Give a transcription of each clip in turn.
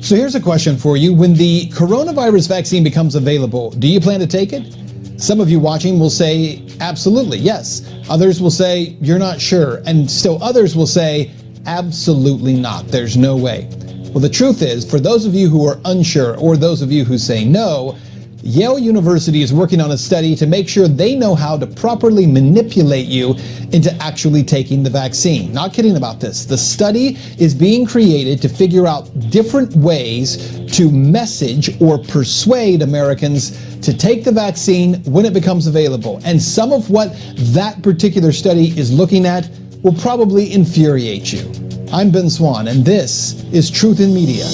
So here's a question for you. When the coronavirus vaccine becomes available, do you plan to take it? Some of you watching will say, absolutely, yes. Others will say, you're not sure. And still others will say, absolutely not. There's no way. Well, the truth is, for those of you who are unsure, or those of you who say no, Yale University is working on a study to make sure they know how to properly manipulate you into actually taking the vaccine. Not kidding about this. The study is being created to figure out different ways to message or persuade Americans to take the vaccine when it becomes available. And some of what that particular study is looking at will probably infuriate you. I'm Ben Swan, and this is Truth in Media.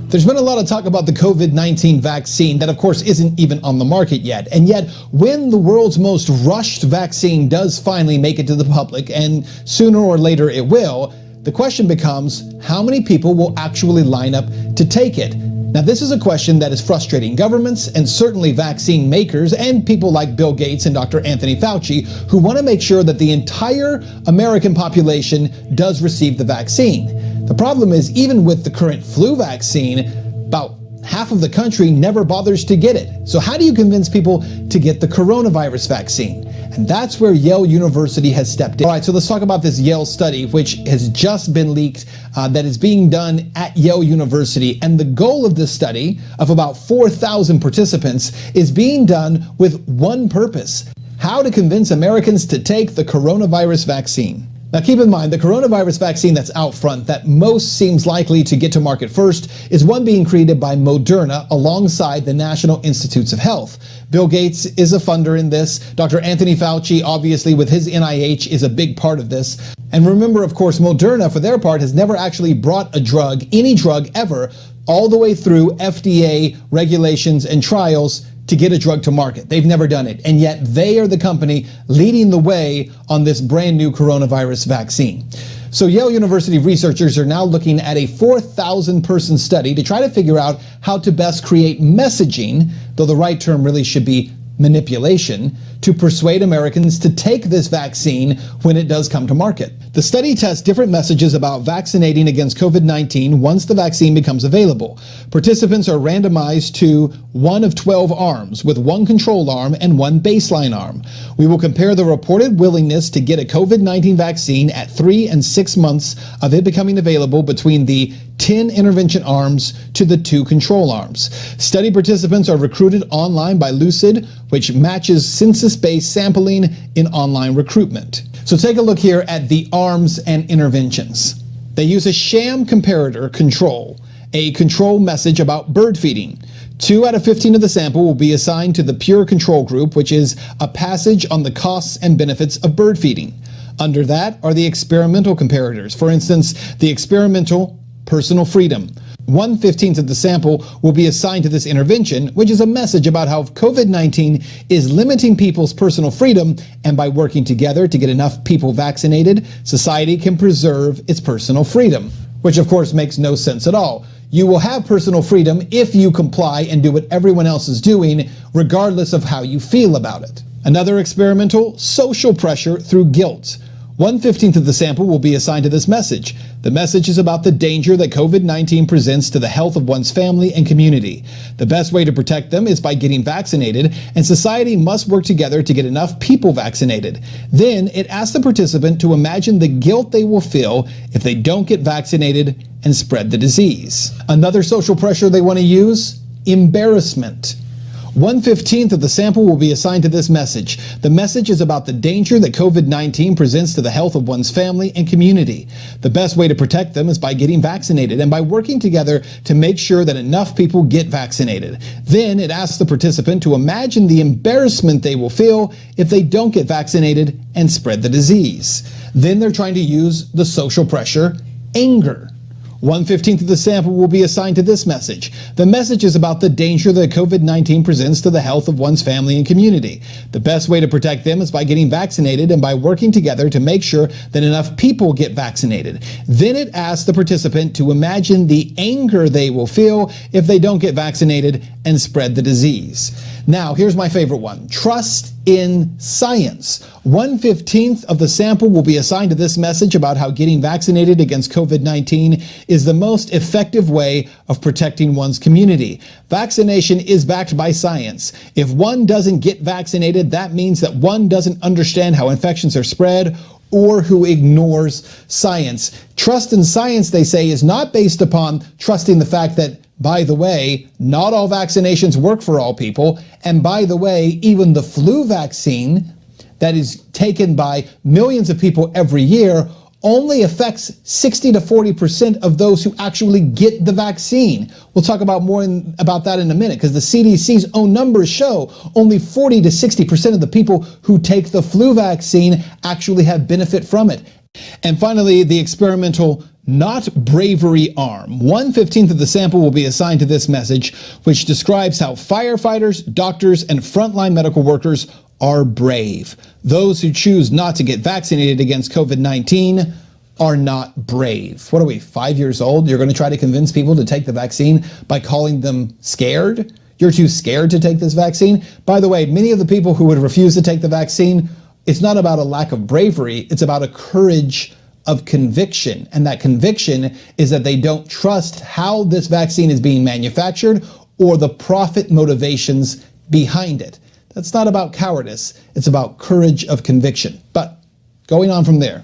There's been a lot of talk about the COVID-19 vaccine that, of course, isn't even on the market yet. And yet, when the world's most rushed vaccine does finally make it to the public, and sooner or later it will, the question becomes, how many people will actually line up to take it? Now, this is a question that is frustrating governments and certainly vaccine makers and people like Bill Gates and Dr. Anthony Fauci, who want to make sure that the entire American population does receive the vaccine. The problem is, even with the current flu vaccine, about half of the country never bothers to get it. So how do you convince people to get the coronavirus vaccine? And that's where Yale University has stepped in. All right, so let's talk about this Yale study, which has just been leaked, that is being done at Yale University. And the goal of this study, of about 4,000 participants, is being done with one purpose: how to convince Americans to take the coronavirus vaccine. Now keep in mind, the coronavirus vaccine that's out front, that most seems likely to get to market first, is one being created by Moderna alongside the National Institutes of Health. Bill Gates is a funder in this. Dr. Anthony Fauci, obviously with his NIH, is a big part of this. And remember, of course, Moderna, for their part, has never actually brought a drug, any drug ever, all the way through FDA regulations and trials to get a drug to market. They've never done it. And yet they are the company leading the way on this brand new coronavirus vaccine. So Yale University researchers are now looking at a 4,000 person study to try to figure out how to best create messaging, though the right term really should be manipulation, to persuade Americans to take this vaccine when it does come to market. The study tests different messages about vaccinating against COVID-19 once the vaccine becomes available. Participants are randomized to one of 12 arms, with one control arm and one baseline arm. We will compare the reported willingness to get a COVID-19 vaccine at 3 and 6 months of it becoming available between the 10 intervention arms to the 2 control arms. Study participants are recruited online by Lucid, which matches census-based sampling in online recruitment. So take a look here at the arms and interventions. They use a sham comparator control, a control message about bird feeding. 2 out of 15 of the sample will be assigned to the pure control group, which is a passage on the costs and benefits of bird feeding. Under that are the experimental comparators. For instance, the experimental personal freedom. 1/15 of the sample will be assigned to this intervention, which is a message about how COVID-19 is limiting people's personal freedom, and by working together to get enough people vaccinated, society can preserve its personal freedom, which of course makes no sense at all. You will have personal freedom if you comply and do what everyone else is doing, regardless of how you feel about it. Another experimental, social pressure through guilt. 1/15 of the sample will be assigned to this message. The message is about the danger that COVID-19 presents to the health of one's family and community. The best way to protect them is by getting vaccinated, and society must work together to get enough people vaccinated. Then it asks the participant to imagine the guilt they will feel if they don't get vaccinated and spread the disease. Another social pressure they want to use: embarrassment. 1/15 of the sample will be assigned to this message. The message is about the danger that COVID-19 presents to the health of one's family and community. The best way to protect them is by getting vaccinated and by working together to make sure that enough people get vaccinated. Then it asks the participant to imagine the embarrassment they will feel if they don't get vaccinated and spread the disease. Then they're trying to use the social pressure, anger. 1/15 of the sample will be assigned to this message. The message is about the danger that COVID-19 presents to the health of one's family and community. The best way to protect them is by getting vaccinated and by working together to make sure that enough people get vaccinated. Then it asks the participant to imagine the anger they will feel if they don't get vaccinated and spread the disease. Now, here's my favorite one. Trust in science. 1/15 of the sample will be assigned to this message about how getting vaccinated against COVID-19 is the most effective way of protecting one's community. Vaccination is backed by science. If one doesn't get vaccinated, that means that one doesn't understand how infections are spread or who ignores science. Trust in science, they say, is not based upon trusting the fact that, by the way, not all vaccinations work for all people. And by the way, even the flu vaccine that is taken by millions of people every year only affects 60 to 40% of those who actually get the vaccine. We'll talk about more about that in a minute, because the CDC's own numbers show only 40 to 60% of the people who take the flu vaccine actually have benefit from it. And finally, the experimental not bravery arm. 1/15 of the sample will be assigned to this message, which describes how firefighters, doctors, and frontline medical workers are brave. Those who choose not to get vaccinated against COVID-19 are not brave. What are we, 5 years old? You're going to try to convince people to take the vaccine by calling them scared? You're too scared to take this vaccine? By the way, many of the people who would refuse to take the vaccine, it's not about a lack of bravery, it's about a courage of conviction. And that conviction is that they don't trust how this vaccine is being manufactured or the profit motivations behind it. That's not about cowardice, it's about courage of conviction. But going on from there,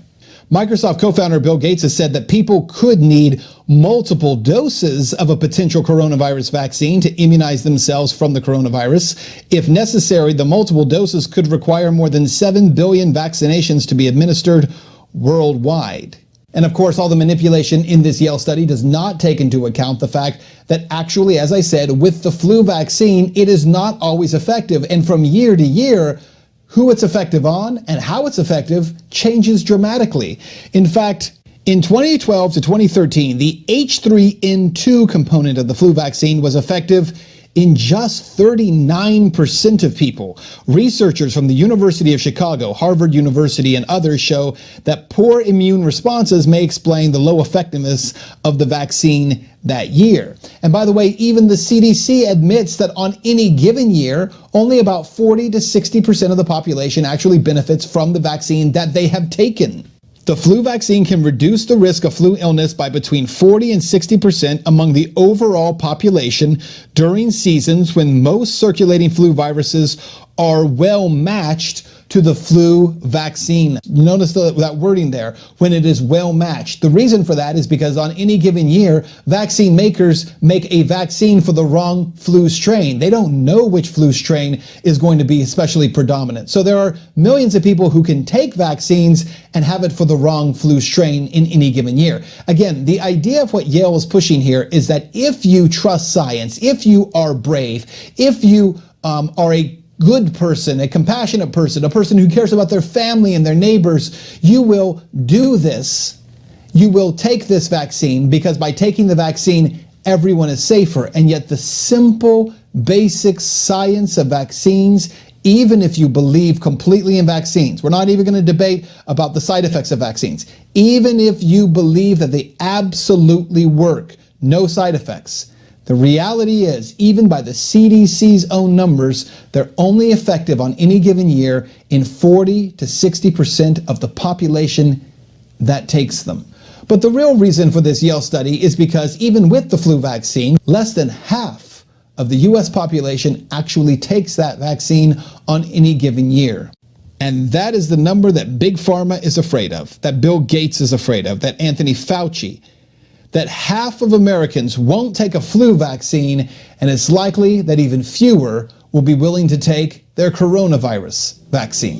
Microsoft co-founder Bill Gates has said that people could need multiple doses of a potential coronavirus vaccine to immunize themselves from the coronavirus. If necessary, the multiple doses could require more than 7 billion vaccinations to be administered worldwide. And of course, all the manipulation in this Yale study does not take into account the fact that actually, as I said, with the flu vaccine, it is not always effective. And from year to year, who it's effective on and how it's effective changes dramatically. In fact, in 2012 to 2013, the H3N2 component of the flu vaccine was effective in just 39% of people. Researchers from the University of Chicago, Harvard University, and others show that poor immune responses may explain the low effectiveness of the vaccine that year. And by the way, even the CDC admits that on any given year, only about 40 to 60% of the population actually benefits from the vaccine that they have taken. The flu vaccine can reduce the risk of flu illness by between 40 and 60% among the overall population during seasons when most circulating flu viruses are well matched to the flu vaccine. You notice that wording there, when it is well matched. The reason for that is because on any given year, vaccine makers make a vaccine for the wrong flu strain. They don't know which flu strain is going to be especially predominant. So there are millions of people who can take vaccines and have it for the wrong flu strain in any given year. Again, the idea of what Yale is pushing here is that if you trust science, if you are brave, if you are a good person, a compassionate person, a person who cares about their family and their neighbors, you will do this. You will take this vaccine because by taking the vaccine, everyone is safer. And yet the simple, basic science of vaccines, even if you believe completely in vaccines, we're not even going to debate about the side effects of vaccines. Even if you believe that they absolutely work, no side effects, the reality is, even by the CDC's own numbers, they're only effective on any given year in 40 to 60% of the population that takes them. But the real reason for this Yale study is because even with the flu vaccine, less than half of the US population actually takes that vaccine on any given year. And that is the number that Big Pharma is afraid of, that Bill Gates is afraid of, that Anthony Fauci, that half of Americans won't take a flu vaccine, and it's likely that even fewer will be willing to take their coronavirus vaccine.